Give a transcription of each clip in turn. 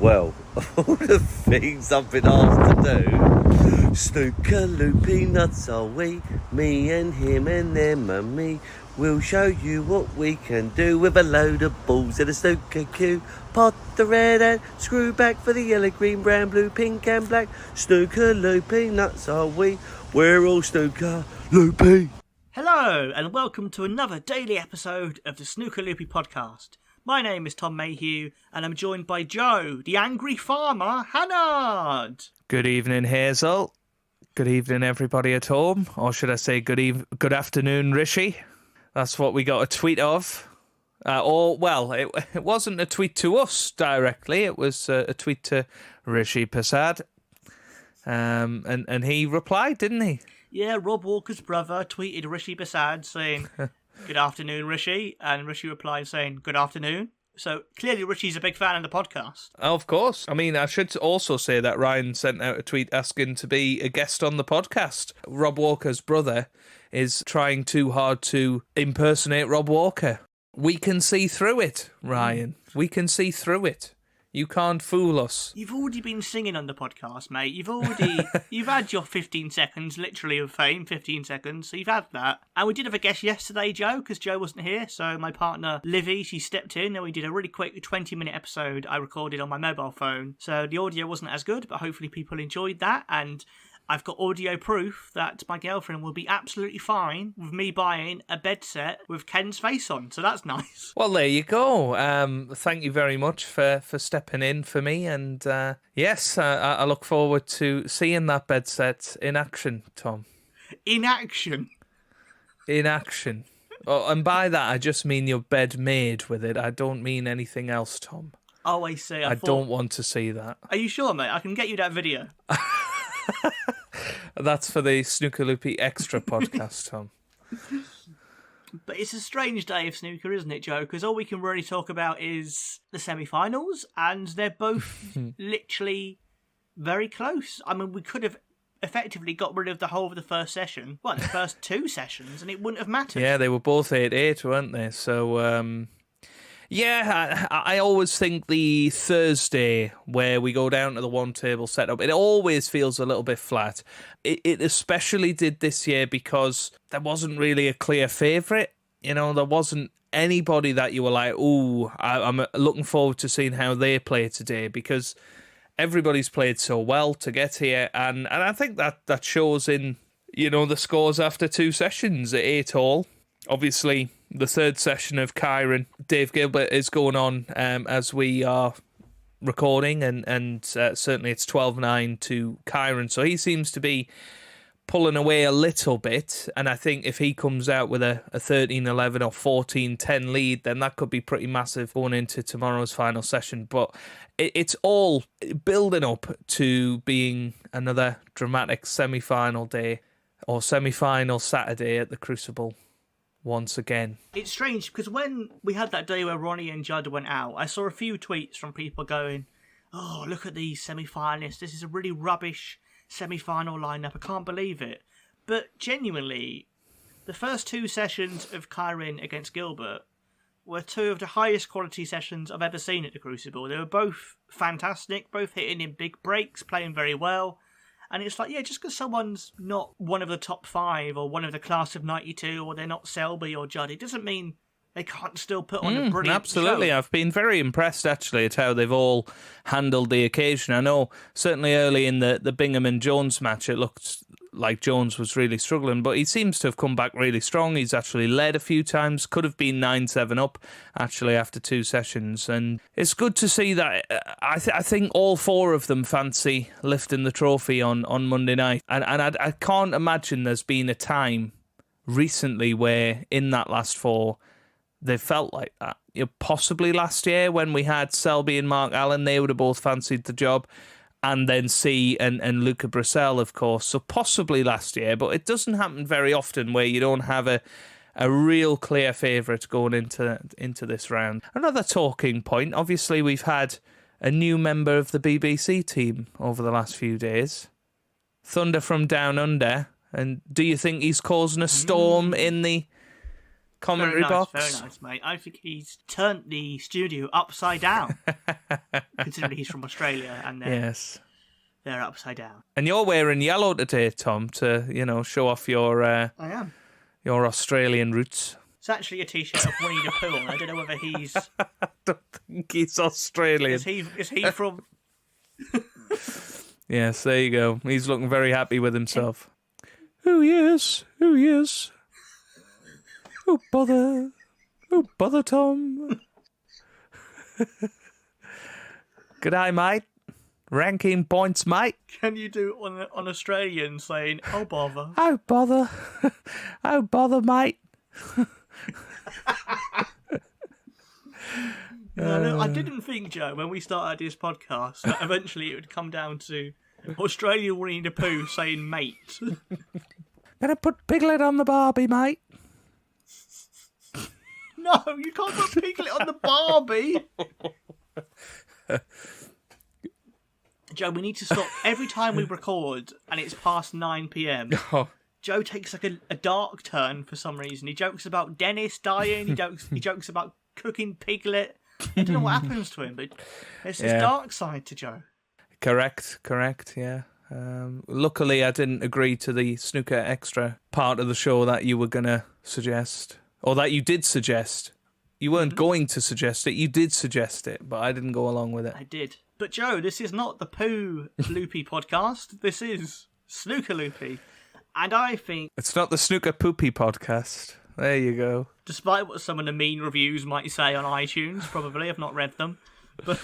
Well, all the things I've been asked to do. Snooker loopy nuts are we, me and him and them and me. We'll show you what we can do with a load of balls in a snooker cue. Pot the red and screw back for the yellow, green, brown, blue, pink and black. Snooker loopy nuts are we, we're all snooker loopy. Hello and welcome to another daily episode of the Snooker Loopy podcast. My name is Tom Mayhew and I'm joined by Joe, the angry farmer, Hannard. Good evening, Hazel. Good evening, everybody at home. Or should I say good afternoon, Rishi. That's what we got a tweet of. It wasn't a tweet to us directly. It was a tweet to Rishi Prasad. And he replied, didn't he? Yeah, Rob Walker's brother tweeted Rishi Prasad saying, "Good afternoon, Rishi." And Rishi replied saying, "Good afternoon." So clearly Rishi's a big fan of the podcast. Of course. I mean, I should also say that Ryan sent out a tweet asking to be a guest on the podcast. Rob Walker's brother is trying too hard to impersonate Rob Walker. We can see through it, Ryan. We can see through it. You can't fool us. You've already been singing on the podcast, mate. You've had your 15 seconds, literally, of fame, 15 seconds, so you've had that. And we did have a guest yesterday, Joe, because Joe wasn't here, so my partner, Livy, she stepped in, and we did a really quick 20-minute episode I recorded on my mobile phone. So the audio wasn't as good, but hopefully people enjoyed that, and I've got audio proof that my girlfriend will be absolutely fine with me buying a bed set with Ken's face on, so that's nice. Well, there you go. Thank you very much for stepping in for me, and yes, I look forward to seeing that bed set in action, Tom. In action? In action. Oh, and by that, I just mean your bed made with it. I don't mean anything else, Tom. Oh, I see. I don't want to see that. Are you sure, mate? I can get you that video. That's for the Snooker Loopy Extra podcast, Tom. But it's a strange day of snooker, isn't it, Joe? Because all we can really talk about is the semi-finals, and they're both literally very close. I mean, we could have effectively got rid of the whole of the first session, well, the first two sessions, and it wouldn't have mattered. Yeah, they were both 8-8, weren't they? So, yeah, I always think the Thursday where we go down to the one table setup, it always feels a little bit flat. It especially did this year because there wasn't really a clear favourite. You know, there wasn't anybody that you were like, ooh, I'm looking forward to seeing how they play today, because everybody's played so well to get here. And I think that shows in, you know, the scores after two sessions at 8-all. Obviously, the third session of Kyron, Dave Gilbert, is going on as we are recording, and certainly it's 12-9 to Kyron, so he seems to be pulling away a little bit, and I think if he comes out with a 13-11 or 14-10 lead, then that could be pretty massive going into tomorrow's final session. But it's all building up to being another dramatic semi-final day, or semi-final Saturday at the Crucible. Once again. It's strange because when we had that day where Ronnie and Judd went out, I saw a few tweets from people going, "Oh, look at these semi-finalists. This is a really rubbish semi-final lineup. I can't believe it." But genuinely, the first two sessions of Kyron against Gilbert were two of the highest quality sessions I've ever seen at the Crucible. They were both fantastic, both hitting in big breaks, playing very well. And it's like, yeah, just because someone's not one of the top five or one of the class of 92 or they're not Selby or Judd, it doesn't mean they can't still put on a brilliant absolutely. show. I've been very impressed, actually, at how they've all handled the occasion. I know certainly early in the Bingham and Jones match, it looked like Jones was really struggling, but he seems to have come back really strong. He's actually led a few times, could have been 9-7 up, actually, after two sessions. And it's good to see that. I think all four of them fancy lifting the trophy on Monday night. And I can't imagine there's been a time recently where in that last four, they felt like that. You know, possibly last year when we had Selby and Mark Allen, they would have both fancied the job. And then C and Luca Brissell, of course. So possibly last year, but it doesn't happen very often where you don't have a real clear favourite going into this round. Another talking point, obviously we've had a new member of the BBC team over the last few days. Thunder from Down Under. And do you think he's causing a storm in the commentary box? Very nice, mate. I think he's turned the studio upside down. considering he's from Australia and Yes. they're upside down. And you're wearing yellow today, Tom, to, show off your I am. your Australian roots. It's actually a T-shirt of Winnie the Pooh, and I don't know whether he's... I don't think he's Australian. Is he from... Yes, there you go. He's looking very happy with himself. Oh, yes. Oh, yes. Oh, bother. Oh, bother, Tom. G'day, mate. Ranking points, mate. Can you do on Australian saying, oh, bother? Oh, bother. Oh, bother, mate. No, I didn't think, Joe, when we started this podcast, that eventually it would come down to Australian Winnie the Pooh saying mate. Gonna put Piglet on the Barbie, mate. No, you can't put Piglet on the Barbie. Joe, we need to stop every time we record and it's past 9 p.m. Oh. Joe takes like a dark turn for some reason. He jokes about Dennis dying. He jokes about cooking Piglet. I don't know what happens to him, but there's this dark side to Joe. Correct, yeah. Luckily, I didn't agree to the Snooker Extra part of the show that you were going to suggest, or that you did suggest. You weren't going to suggest it, you did suggest it, but I didn't go along with it. I did. But Joe, this is not the Pooh Loopy podcast. This is Snooker Loopy. And I think... It's not the Snooker Poopy podcast. There you go. Despite what some of the mean reviews might say on iTunes, probably, I've not read them. But...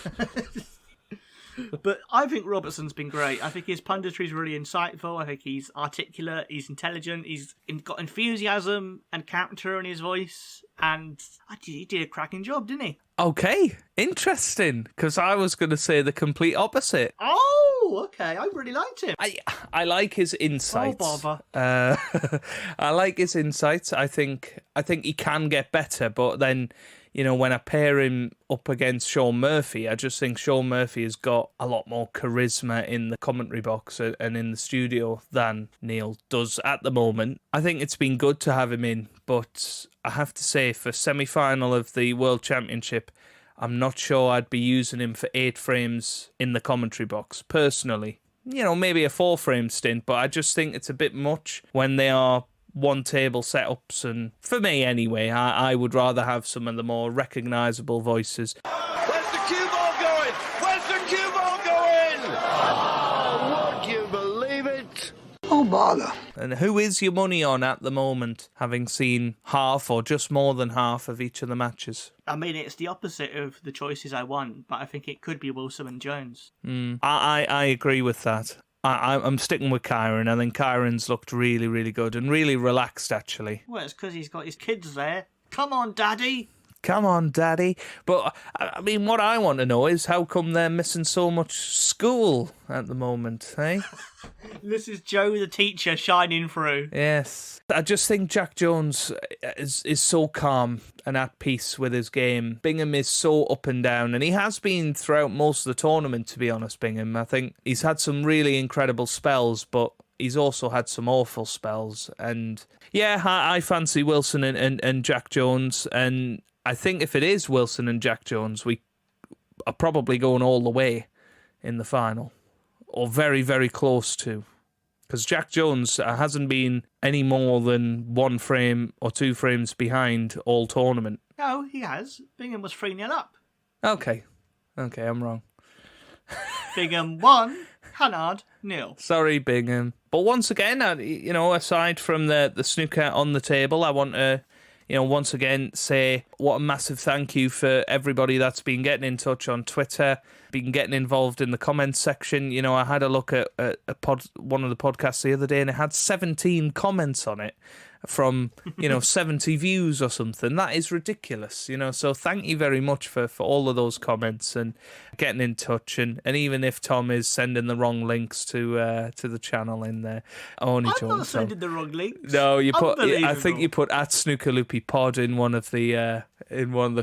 But I think Robertson's been great. I think his punditry is really insightful. I think he's articulate, he's intelligent, he's got enthusiasm and character in his voice. And he did a cracking job, didn't he? Okay, interesting, because I was going to say the complete opposite. Oh, okay, I really liked him. I like his insights. Oh, bother. I like his insights. I think he can get better, but then... when I pair him up against Sean Murphy, I just think Sean Murphy has got a lot more charisma in the commentary box and in the studio than Neil does at the moment. I think it's been good to have him in, but I have to say, for semi-final of the World Championship, I'm not sure I'd be using him for 8 frames in the commentary box, personally. Maybe a 4-frame stint, but I just think it's a bit much when they are one table setups, and for me anyway, I would rather have some of the more recognisable voices. Where's the cue ball going? Where's the cue ball going? Oh, would you believe it? Oh, bother. And who is your money on at the moment, having seen half or just more than half of each of the matches? I mean, it's the opposite of the choices I want, but I think it could be Wilson and Jones. I agree with that. I'm sticking with Kyron. I think Kyron's looked really, really good and really relaxed, actually. Well, it's because he's got his kids there. Come on, Daddy. Come on, Daddy. But, I mean, what I want to know is how come they're missing so much school at the moment, eh? This is Joe the teacher shining through. Yes. I just think Jack Jones is so calm and at peace with his game. Bingham is so up and down, and he has been throughout most of the tournament, to be honest, Bingham. I think he's had some really incredible spells, but he's also had some awful spells. And, yeah, I fancy Wilson and Jack Jones, and I think if it is Wilson and Jack Jones, we are probably going all the way in the final, or very, very close to. Because Jack Jones hasn't been any more than 1 frame or 2 frames behind all tournament. No, he has. Bingham was 3-0 up. Okay, I'm wrong. Bingham 1, Hannard 0. Sorry, Bingham. But once again, aside from the snooker on the table, I want to once again say what a massive thank you for everybody that's been getting in touch on Twitter, been getting involved in the comments section. I had a look at one of the podcasts the other day, and it had 17 comments on it from 70 views or something. That is ridiculous, so thank you very much for all of those comments and getting in touch, and even if Tom is sending the wrong links to the channel in there. I'm not sending the wrong links. No, you put I think you put at Snooker Loopy Pod in one of the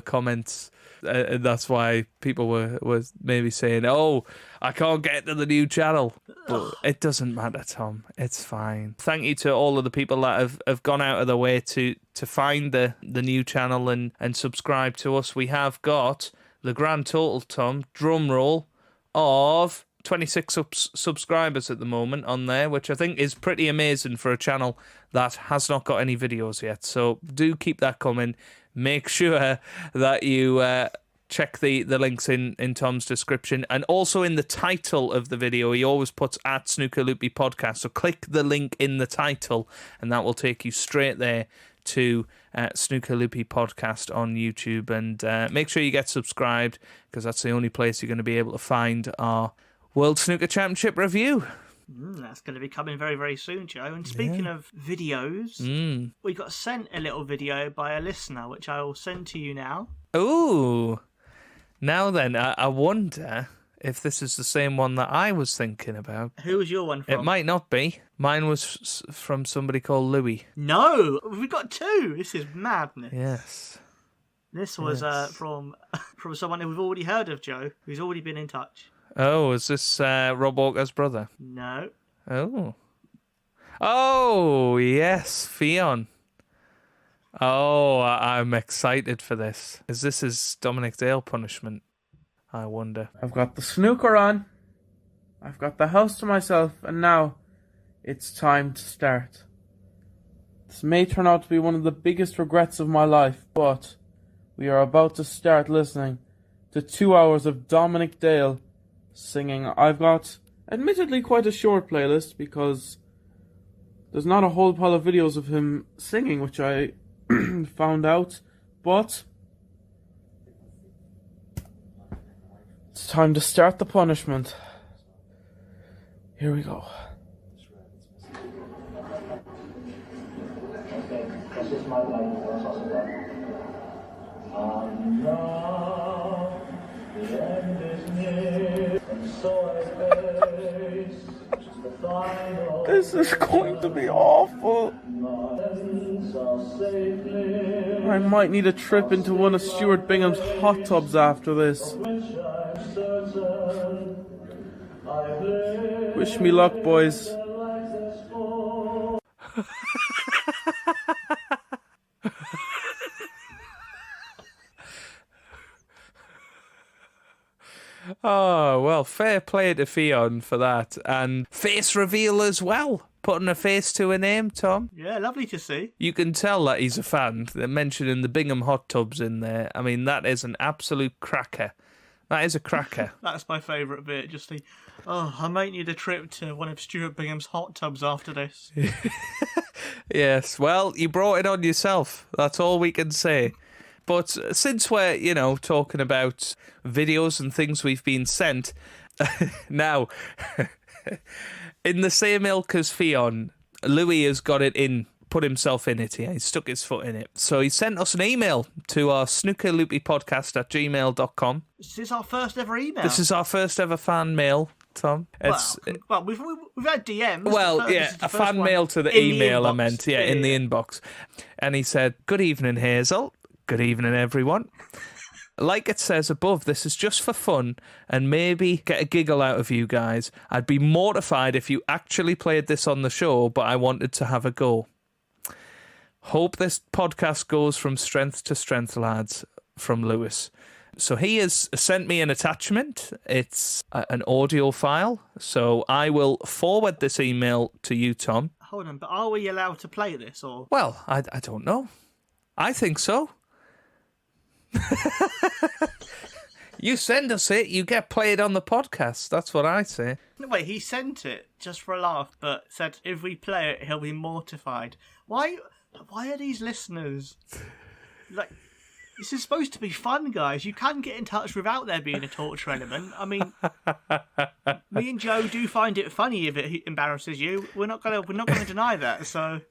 comments. And that's why people were maybe saying, "Oh, I can't get to the new channel." But it doesn't matter, Tom. It's fine. Thank you to all of the people that have gone out of their way to find the new channel and subscribe to us. We have got the grand total, Tom, drum roll, of 26 subscribers at the moment on there, which I think is pretty amazing for a channel that has not got any videos yet. So do keep that coming. Make sure that you check the links in Tom's description, and also in the title of the video he always puts at Snooker Loopy Podcast, so click the link in the title and that will take you straight there to Snooker Loopy Podcast on YouTube. And make sure you get subscribed, because that's the only place you're going to be able to find our World Snooker Championship review. That's going to be coming very, very soon, Joe. And speaking of videos, we got sent a little video by a listener, which I will send to you now. Ooh. Now then, I wonder if this is the same one that I was thinking about. Who was your one from? It might not be. Mine was from somebody called Louis. No! We've got two! This is madness. Yes. This was from someone who we've already heard of, Joe, who's already been in touch. Oh, is this Rob Walker's brother? No. Oh. Oh, yes, Fionn. Oh, I'm excited for this. Is this his Dominic Dale punishment? I wonder. I've got the snooker on. I've got the house to myself, and now it's time to start. This may turn out to be one of the biggest regrets of my life, but we are about to start listening to 2 hours of Dominic Dale singing. I've got, admittedly, quite a short playlist because there's not a whole pile of videos of him singing, which I found out, but it's time to start the punishment. Here we go. This is going to be awful. I might need a trip into one of Stuart Bingham's hot tubs after this. Wish me luck, boys. Oh, well, fair play to Fionn for that. And face reveal as well. Putting a face to a name, Tom. Yeah, lovely to see. You can tell that he's a fan. They're mentioning the Bingham hot tubs in there. I mean, that is an absolute cracker. That is a cracker. That's my favourite bit. Just the, I might need a trip to one of Stuart Bingham's hot tubs after this. Yes, well, you brought it on yourself. That's all we can say. But since we're, talking about videos and things we've been sent, now, in the same ilk as Fionn, Louis has got it in, put himself in it here. He stuck his foot in it. So he sent us an email to our snookerloopypodcast@gmail.com. This is our first ever email. This is our first ever fan mail, Tom. Well, we've had DMs. Well, yeah, a fan mail to the email I meant, in the inbox. And he said, "Good evening, Hazel. Good evening, everyone. Like it says above, this is just for fun and maybe get a giggle out of you guys. I'd be mortified if you actually played this on the show, but I wanted to have a go. Hope this podcast goes from strength to strength, lads." From Lewis. So he has sent me an attachment. It's an audio file. So I will forward this email to you, Tom. Hold on, but are we allowed to play this? Or Well, I don't know. I think so. You send us it, you get played on the podcast. That's what I say. No, wait, he sent it just for a laugh, but said if we play it, he'll be mortified. Why are these listeners like? This is supposed to be fun, guys. You can get in touch without there being a torture element. I mean, me and Joe do find it funny if it embarrasses you. We're not gonna deny that. So.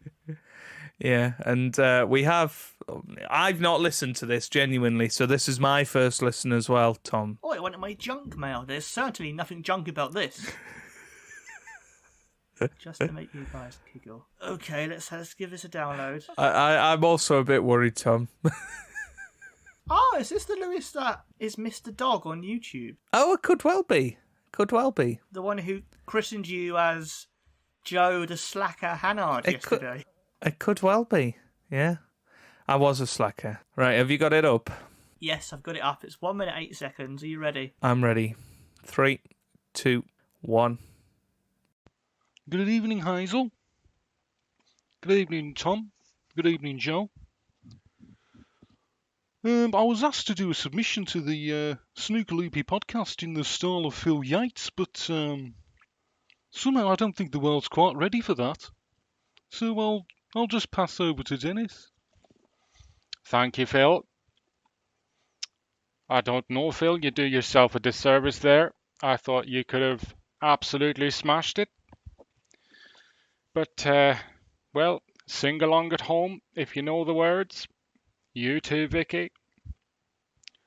Yeah, and I've not listened to this, genuinely, so this is my first listen as well, Tom. Oh, it went in my junk mail. There's certainly nothing junk about this. Just to make you guys giggle. Okay, let's give this a download. I'm also a bit worried, Tom. Oh, is this the Lewis that is Mr. Dog on YouTube? Oh, it could well be. Could well be. The one who christened you as Joe the Slacker Hannard yesterday. It could well be, yeah. I was a slacker. Right, have you got it up? Yes, I've got it up. It's 1 minute 8 seconds. Are you ready? I'm ready. 3, 2, 1. Good evening, Hazel. Good evening, Tom. Good evening, Joe. I was asked to do a submission to the Snooker Loopy podcast in the style of Phil Yates, but somehow I don't think the world's quite ready for that. So I'll just pass over to Dennis. Thank you, Phil. I don't know, Phil. You do yourself a disservice there. I thought you could have absolutely smashed it. But, well, sing along at home if you know the words. You too, Vicky.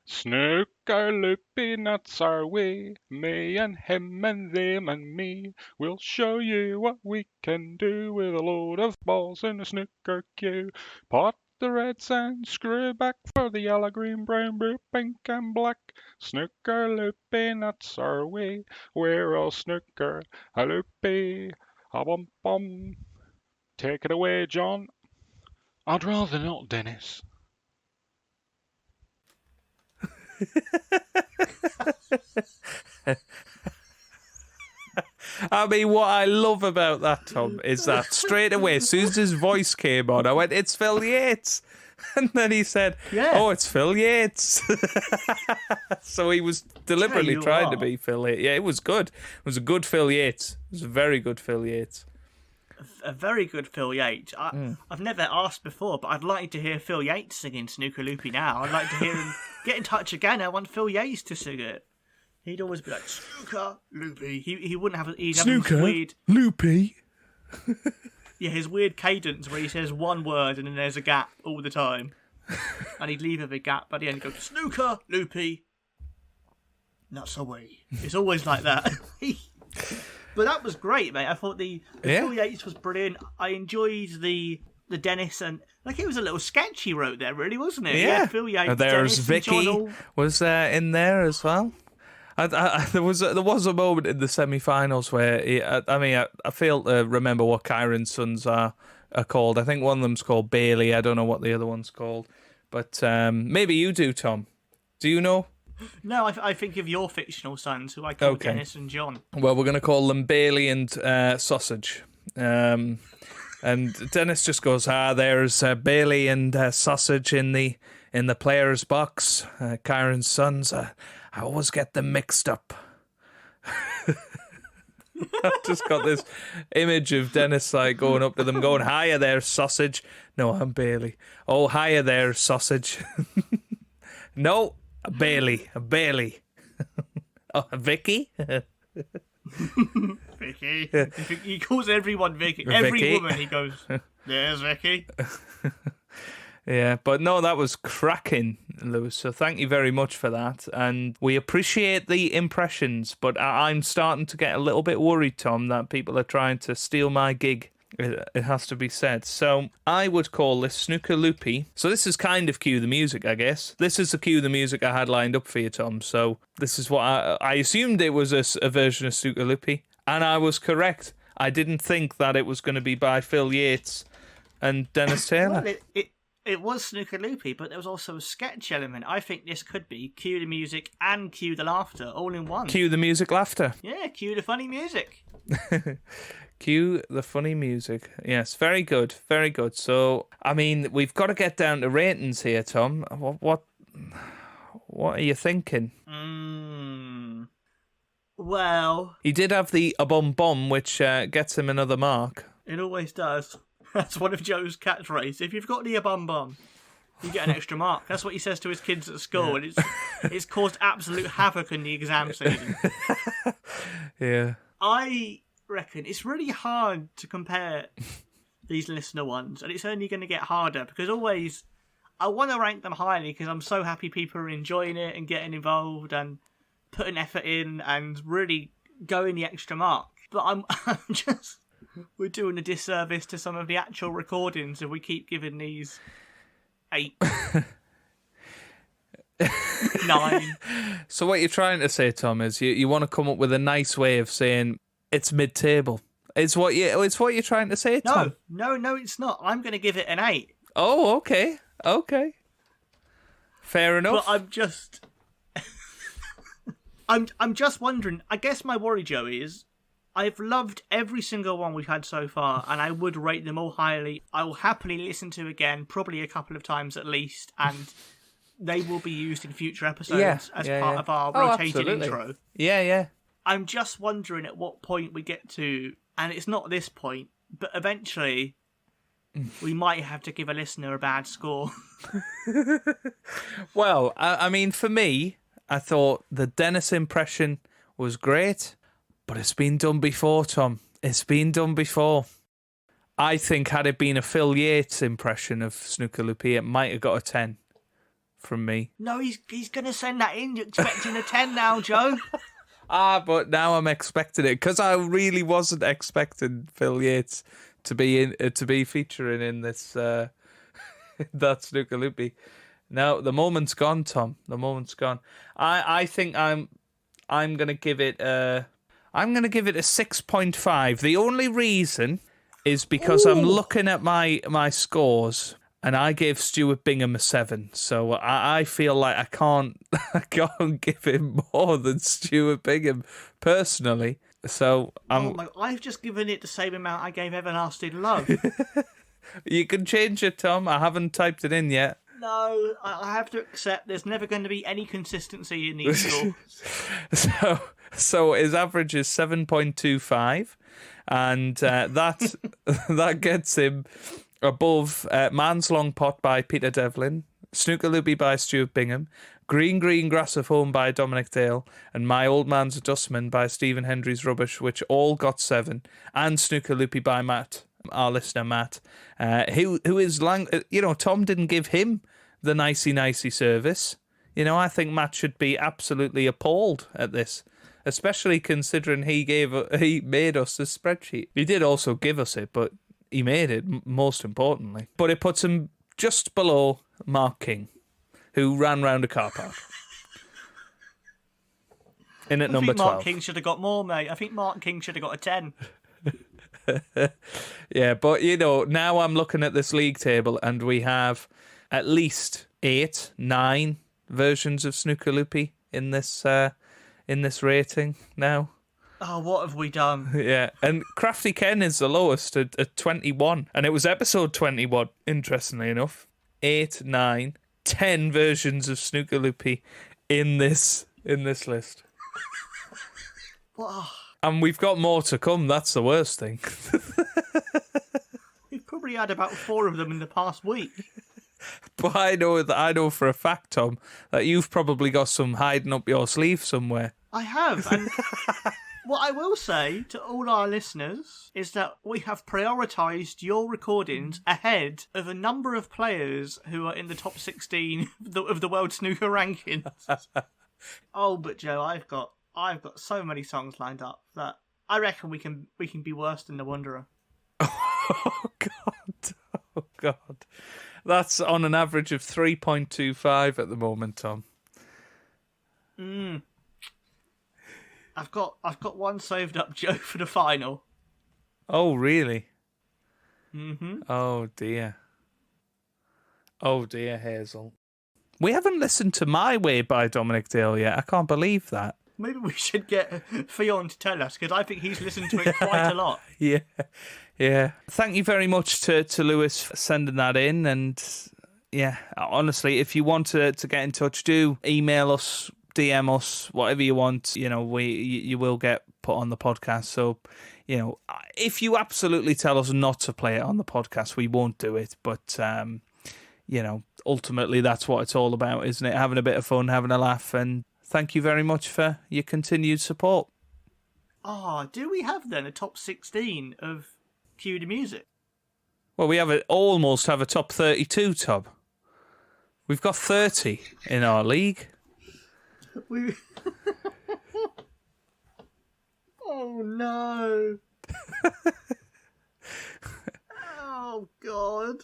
Snooker loopy nuts are we, me and him and them and me. We'll show you what we can do with a load of balls in a snooker cue. Pot the reds and screw back for the yellow, green, brown, blue, pink and black. Snooker loopy nuts are we, we're all snooker a loopy. A bum bum. Take it away, John. I'd rather not, Dennis. I mean, what I love about that, Tom, is that straight away, as soon as his voice came on, I went, "It's Phil Yates." And then he said, Yeah. "Oh, it's Phil Yates." So he was deliberately you trying to are. be Phil Yates. Yeah, it was good. It was a good Phil Yates. It was a very good Phil Yates. A very good Phil Yates. I've never asked before, but I'd like to hear Phil Yates singing Snooker Loopy now. I'd like to hear him get in touch again. I want Phil Yates to sing it. He'd always be like, Snooker Loopy. He wouldn't have... He'd have his weird... Loopy. Yeah, his weird cadence where he says one word and then there's a gap all the time. And he'd leave a big gap, but he'd go, Snooker Loopy. Nuts away. It's always like that. But that was great, mate. I thought the Phil Yates was brilliant. I enjoyed the Dennis and it was a little sketch he wrote there, really, wasn't it? Yeah. Phil Yates. There's Dennis, Vicky and John all... was in there as well. There was a moment in the semi-finals where I fail to remember what Kyron's sons are called. I think one of them's called Bailey. I don't know what the other one's called, but maybe you do, Tom. Do you know? No, I think of your fictional sons, who I call Dennis and John. Well, we're going to call them Bailey and Sausage. And Dennis just goes, there's Bailey and Sausage in the player's box. Kyron's sons, I always get them mixed up. I've just got this image of Dennis going up to them going, "Hiya there, Sausage." "No, I'm Bailey." "Oh, hiya there, Sausage." "No, Bailey. Oh, Vicky?" Vicky. He calls everyone Vicky. Every Vicky. woman he goes, "There's Vicky." Yeah, but no, that was cracking, Lewis. So thank you very much for that. And we appreciate the impressions, but I'm starting to get a little bit worried, Tom, that people are trying to steal my gig. It has to be said. So I would call this Snooker Loopy. So this is kind of Cue the Music, I guess. This is the Cue the Music I had lined up for you, Tom. So this is what I assumed it was a version of Snooker Loopy. And I was correct. I didn't think that it was going to be by Phil Yates and Dennis Taylor. Well, it was Snooker Loopy, but there was also a sketch element. I think this could be Cue the Music and Cue the Laughter all in one. Cue the music, laughter. Yeah, cue the funny music. Cue the funny music. Yes, very good, very good. So, I mean, we've got to get down to ratings here, Tom. What are you thinking? Well, He did have the a bum bum, which gets him another mark. it always does. That's one of Joe's catchphrases. If you've got the bum bum, you get an extra mark. That's what he says to his kids at school, and it's caused absolute havoc in the exam season. Yeah. I reckon it's really hard to compare these listener ones, and it's only going to get harder because always I want to rank them highly because I'm so happy people are enjoying it and getting involved and putting effort in and really going the extra mark. But I'm just... We're doing a disservice to some of the actual recordings if we keep giving these 8, 9. So what you're trying to say, Tom, is you want to come up with a nice way of saying it's mid-table. It's what you're trying to say, Tom. No, it's not. I'm going to give it an 8. Oh, okay. Fair enough. But I'm just wondering. I guess my worry, Joe, is I've loved every single one we've had so far, and I would rate them all highly. I will happily listen to again, probably a couple of times at least, and they will be used in future episodes as part of our rotated intro. Yeah. I'm just wondering at what point we get to, and it's not this point, but eventually we might have to give a listener a bad score. Well, I mean, for me, I thought the Dennis impression was great, but it's been done before, Tom. It's been done before. I think had it been a Phil Yates impression of Snooker Loopy, it might have got a 10 from me. No, he's going to send that in. You're expecting a 10 now, Joe. But now I'm expecting it because I really wasn't expecting Phil Yates to be featuring in this that Snooker Loopy. Now the moment's gone, Tom. The moment's gone. I think I'm gonna give it a 6.5. The only reason is because I'm looking at my scores. And I gave Stuart Bingham a 7, so I feel like I can't give him more than Stuart Bingham personally. So I've just given it the same amount I gave Everlasting Love. You can change it, Tom. I haven't typed it in yet. No, I have to accept there's never going to be any consistency in these scores. So his average is 7.25, and that gets him above Man's Long Pot by Peter Devlin, Snooker Loopy by Stuart Bingham, Green Green Grass of Home by Dominic Dale, and My Old Man's a Dustman by Stephen Hendry's Rubbish, which all got 7, and Snooker Loopy by Matt, our listener Matt, who is Tom didn't give him the nicey service. I think Matt should be absolutely appalled at this, especially considering he made us this spreadsheet. He did also give us it, but he made it, most importantly. But it puts him just below Mark King, who ran round a car park. In at number 12. Mark King should have got more, mate. I think Mark King should have got a 10. Yeah, but, now I'm looking at this league table, and we have at least 8, 9 versions of Snooker Loopy in this rating now. Oh, what have we done? Yeah, and Crafty Ken is the lowest at 21, and it was episode 21, interestingly enough. 8, 9, 10 versions of Snooker Loopy in this list. And we've got more to come, that's the worst thing. We've probably had about 4 of them in the past week. But I know for a fact, Tom, that you've probably got some hiding up your sleeve somewhere. I have, and what I will say to all our listeners is that we have prioritised your recordings ahead of a number of players who are in the top 16 of the World Snooker rankings. Oh, but Joe, I've got so many songs lined up that I reckon we can be worse than The Wanderer. Oh God. That's on an average of 3.25 at the moment, Tom. I've got one saved up, Joe, for the final. Oh, really? Mm-hmm. Oh, dear. Oh, dear, Hazel. We haven't listened to My Way by Dominic Dale yet. I can't believe that. Maybe we should get Fionn to tell us, because I think he's listened to it quite a lot. Yeah. Thank you very much to Lewis for sending that in. And, yeah, honestly, if you want to get in touch, do email us, DM us, whatever you want. You will get put on the podcast. So, if you absolutely tell us not to play it on the podcast, we won't do it. But, ultimately that's what it's all about, isn't it? Having a bit of fun, having a laugh. And thank you very much for your continued support. Do we have then a top 16 of Cue the Music? Well, we almost have a top 32, Tom. We've got 30 in our league. Oh, no. Oh, God.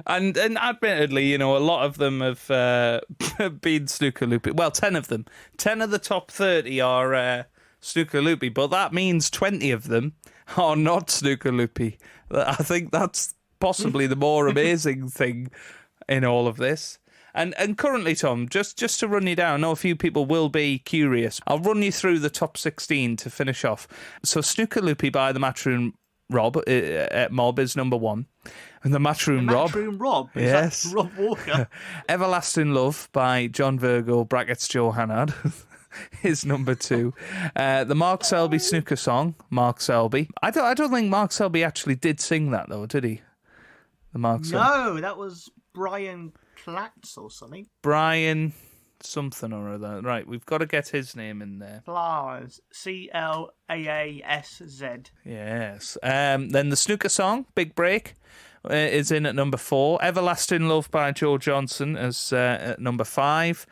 And admittedly, a lot of them have been Snooker Loopy. Well, 10 of them. 10 of the top 30 are Snooker Loopy, but that means 20 of them are not Snooker Loopy. I think that's possibly the more amazing thing in all of this. And currently, Tom, just to run you down, I know a few people will be curious. I'll run you through the top 16 to finish off. So Snooker Loopy by the Matchroom Rob at Mob is number 1. And the Matchroom Rob. Matchroom Rob? Is Yes. that Rob Walker? Everlasting Love by John Virgo, brackets Joe Hannard, is number 2. The Mark Selby snooker song, Mark Selby. I don't think Mark Selby actually did sing that, though, did he? The Mark Selby. No, that was Brian Platts or something. Brian something or other. Right, we've got to get his name in there. Flowers. Claasz. Yes. Then the snooker song, Big Break, is in at number 4. Everlasting Love by Joe Johnson is at number 5.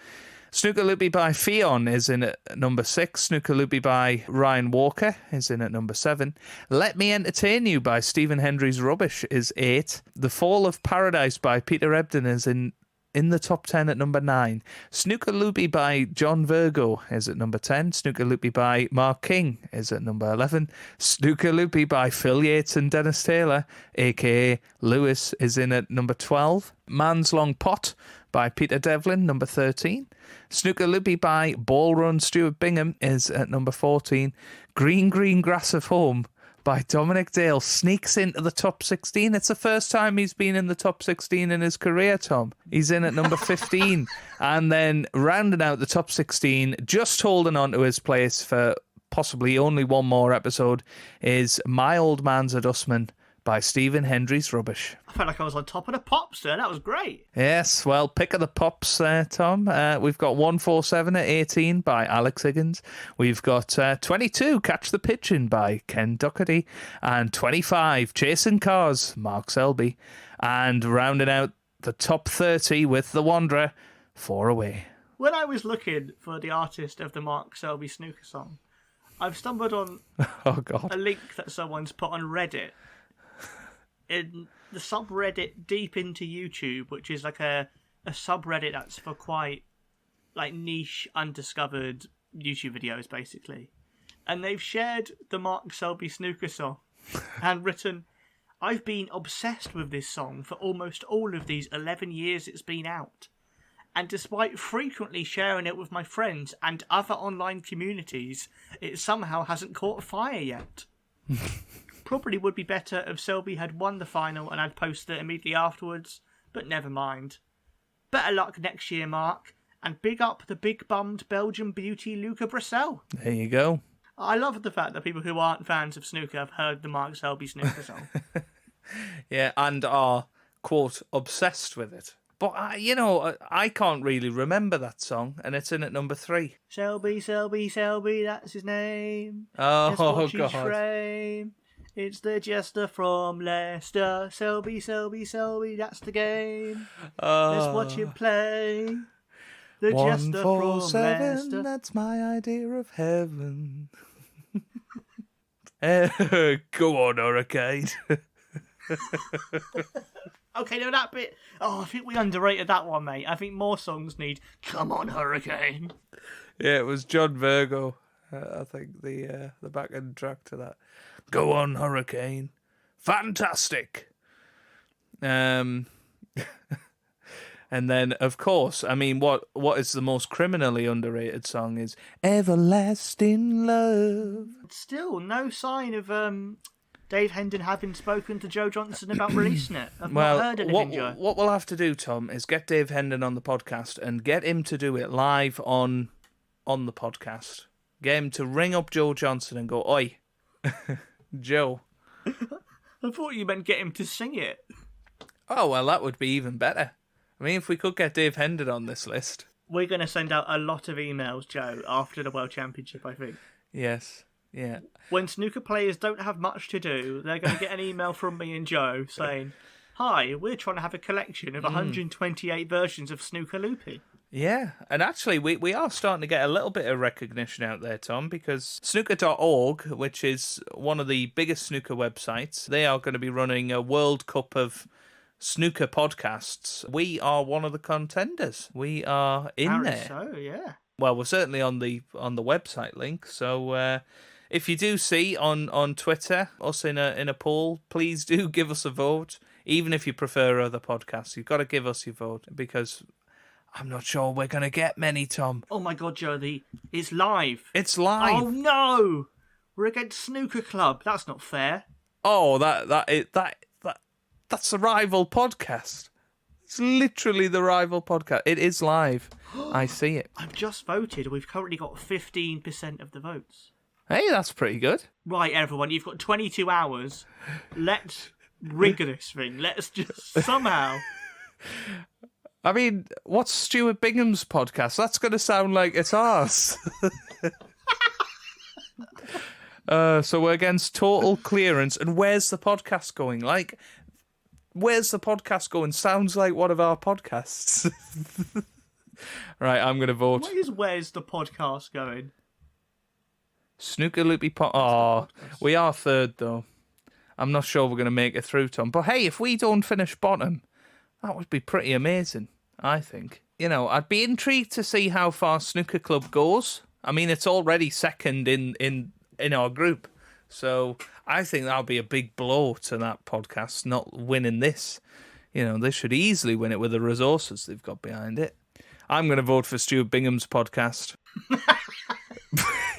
Snooker Loopy by Fionn is in at number 6. Snooker Loopy by Ryan Walker is in at number 7. Let Me Entertain You by Stephen Hendry's Rubbish is 8. The Fall of Paradise by Peter Ebdon is in the top 10 at number 9. Snooker Loopy by John Virgo is at number 10. Snooker Loopy by Mark King is at number 11. Snooker Loopy by Phil Yates and Dennis Taylor, a.k.a. Lewis, is in at number 12. Man's Long Pot by Peter Devlin, number 13. Snooker Loopy by Ball Run Stuart Bingham is at number 14. Green Green Grass of Home by Dominic Dale sneaks into the top 16. It's the first time he's been in the top 16 in his career, Tom. He's in at number 15. And then rounding out the top 16, just holding on to his place for possibly only one more episode, is My Old Man's a Dustman by Stephen Hendry's Rubbish. I felt like I was on top of the pops there. That was great. Yes, well, pick of the pops there, Tom. We've got 147 at 18 by Alex Higgins. We've got 22, Catch the Pigeon by Ken Doherty. And 25, Chasing Cars, Mark Selby. And rounding out the top 30 with The Wanderer, 4 Away. When I was looking for the artist of the Mark Selby snooker song, I've stumbled on Oh, God. a link that someone's put on Reddit. In the subreddit Deep Into YouTube, which is like a subreddit that's for quite like niche, undiscovered YouTube videos, basically. And they've shared the Mark Selby snooker song and written, I've been obsessed with this song for almost all of these 11 years it's been out. And despite frequently sharing it with my friends and other online communities, it somehow hasn't caught fire yet. Probably would be better if Selby had won the final and I'd posted it immediately afterwards, but never mind. Better luck next year, Mark, and big up the big-bummed Belgian beauty Luca Brissell. There you go. I love the fact that people who aren't fans of snooker have heard the Mark Selby snooker song. Yeah, and are, quote, obsessed with it. But, I can't really remember that song, and it's in at number 3. Selby, Selby, Selby, that's his name. Oh, Let's watch his God. frame. It's the jester from Leicester. Selby, Selby, Selby, that's the game. Let's watch him play. The jester from 147, Leicester. that's my idea of heaven. Go on, Hurricane. Okay, no, that bit. Oh, I think we underrated that one, mate. I think more songs need "Come On, Hurricane." Yeah, it was John Virgo. I think the back end track to that. Go on, Hurricane. Fantastic. And then, of course, I mean, what is the most criminally underrated song is Everlasting Love. Still, no sign of Dave Hendon having spoken to Joe Johnson about releasing it. I've not heard anything, Joe. What we'll have to do, Tom, is get Dave Hendon on the podcast and get him to do it live on the podcast. Get him to ring up Joe Johnson and go, oi, Joe. I thought you meant get him to sing it. Oh, well, that would be even better. I mean, if we could get Dave Hendon on this list. We're going to send out a lot of emails, Joe, after the World Championship, I think. Yes, yeah. When snooker players don't have much to do, they're going to get an email from me and Joe saying, hi, we're trying to have a collection of 128 versions of Snooker Loopy. Yeah, and actually we are starting to get a little bit of recognition out there, Tom, because snooker.org, which is one of the biggest snooker websites, they are going to be running a World Cup of snooker podcasts. We are one of the contenders. We are in Apparently there. So, yeah. Well, we're certainly on the website link. So if you do see on Twitter us in a poll, please do give us a vote. Even if you prefer other podcasts, you've got to give us your vote, because I'm not sure we're going to get many, Tom. Oh my God, Joe, it's live. It's live. Oh no! We're against Snooker Club. That's not fair. Oh, that's the rival podcast. It's literally the rival podcast. It is live. I see it. I've just voted. We've currently got 15% of the votes. Hey, that's pretty good. Right, everyone, you've got 22 hours. Let's rig this thing. Let's just somehow... I mean, what's Stuart Bingham's podcast? That's going to sound like it's ours. So we're against Total Clearance. And where's the podcast going? Like, where's the podcast going? Sounds like one of our podcasts. Right, I'm going to vote. Where's the podcast going? Snooker Loopy Oh, we are third, though. I'm not sure we're going to make it through, Tom. But hey, if we don't finish bottom, that would be pretty amazing, I think. You know, I'd be intrigued to see how far Snooker Club goes. I mean, it's already second in our group. So I think that'll be a big blow to that podcast, not winning this. You know, they should easily win it with the resources they've got behind it. I'm going to vote for Stuart Bingham's podcast.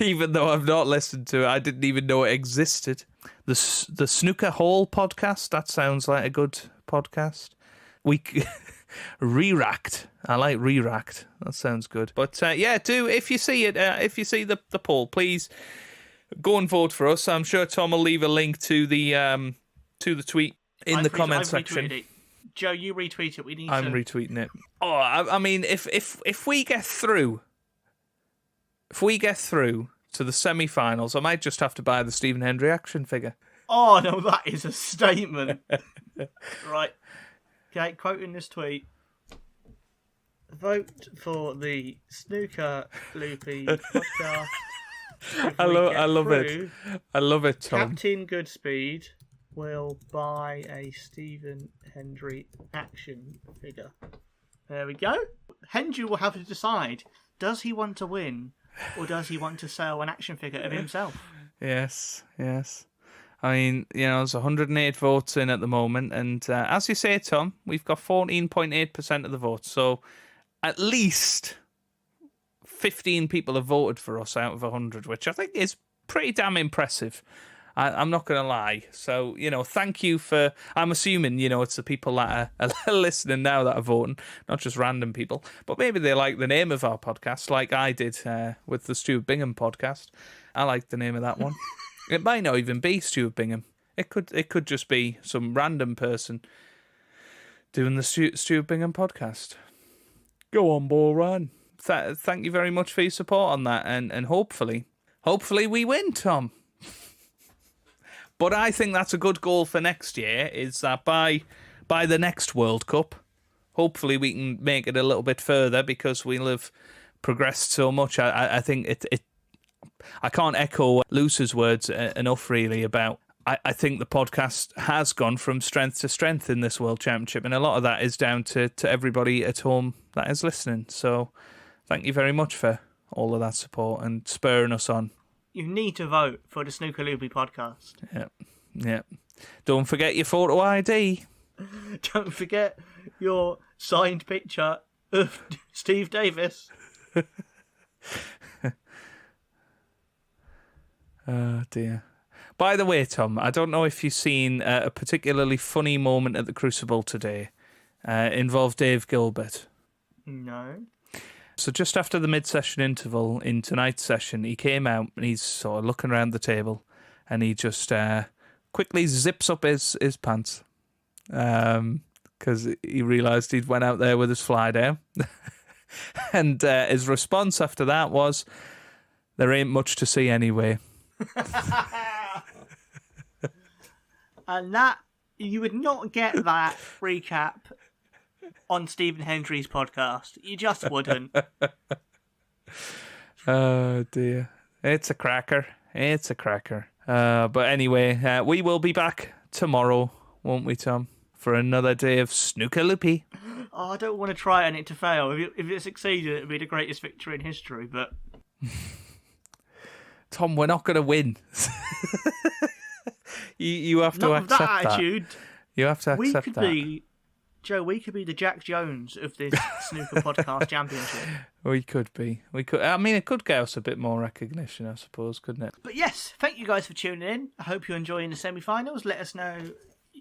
Even though I've not listened to it, I didn't even know it existed. The Snooker Hall podcast, that sounds like a good podcast. Re-racked. I like re-racked. That sounds good. But yeah, if you see it, if you see the poll, please go and vote for us. I'm sure Tom will leave a link to the tweet in the comment section. It. Joe, you retweet it. I'm retweeting it. Oh, I mean, if we get through, to the semi-finals, I might just have to buy the Stephen Hendry action figure. Oh no, that is a statement. Right. Okay, quoting this tweet. Vote for the Snooker Loopy podcast. I love it. I love it, Tom. Captain Goodspeed will buy a Stephen Hendry action figure. There we go. Hendry will have to decide, does he want to win or does he want to sell an action figure of himself? Yes. I mean, you know, there's 108 votes in at the moment, and as you say, Tom, we've got 14.8% of the votes, so at least 15 people have voted for us out of 100, which I think is pretty damn impressive. I'm not going to lie. So, you know, thank you for... I'm assuming, you know, it's the people that are listening now that are voting, not just random people. But maybe they like the name of our podcast, like I did with the Stuart Bingham podcast. I like the name of that one. It might not even be Stuart Bingham. It could just be some random person doing the Stuart Bingham podcast. Go on, ball run. Thank you very much for your support on that, and hopefully we win, Tom. But I think that's a good goal for next year, is that by the next World Cup, hopefully we can make it a little bit further, because we'll have progressed so much. I think it I can't echo Luce's words enough, really, about I think the podcast has gone from strength to strength in this World Championship, and a lot of that is down to everybody at home that is listening. So thank you very much for all of that support and spurring us on. You need to vote for the Snooker Loopy podcast. Yeah. Don't forget your photo ID. Don't forget your signed picture of Steve Davis. Oh, dear. By the way, Tom, I don't know if you've seen a particularly funny moment at the Crucible today. Involved Dave Gilbert. No. So just after the mid-session interval in tonight's session, he came out and he's sort of looking around the table, and he just quickly zips up his pants because he realised he'd went out there with his fly down. And his response after that was, "There ain't much to see anyway." And that, you would not get that recap on Stephen Hendry's podcast. You just wouldn't. Oh, dear. It's a cracker. But anyway, we will be back tomorrow, won't we, Tom? For another day of Snooker Loopy. Oh, I don't want to try it and it to fail. If it succeeded, it would be the greatest victory in history, but... Tom, we're not going to win. You have to accept that attitude. You have to We accept could that. be, Joe, we could be the Jack Jones of this snooker podcast championship. We could be. We could. I mean, it could get us a bit more recognition, I suppose, couldn't it? But yes, thank you guys for tuning in. I hope you're enjoying the semi-finals. Let us know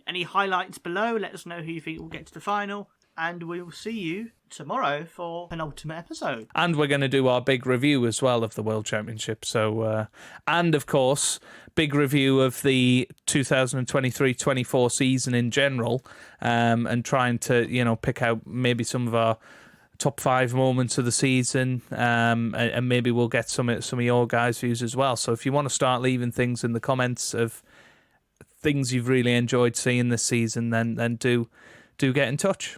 any highlights below. Let us know who you think will get to the final. And we will see you tomorrow for penultimate episode. And we're going to do our big review as well of the World Championship. So, and of course, big review of the 2023-24 season in general, and trying to, pick out maybe some of our top 5 moments of the season, and maybe we'll get some of your guys' views as well. So if you want to start leaving things in the comments of things you've really enjoyed seeing this season, then do get in touch.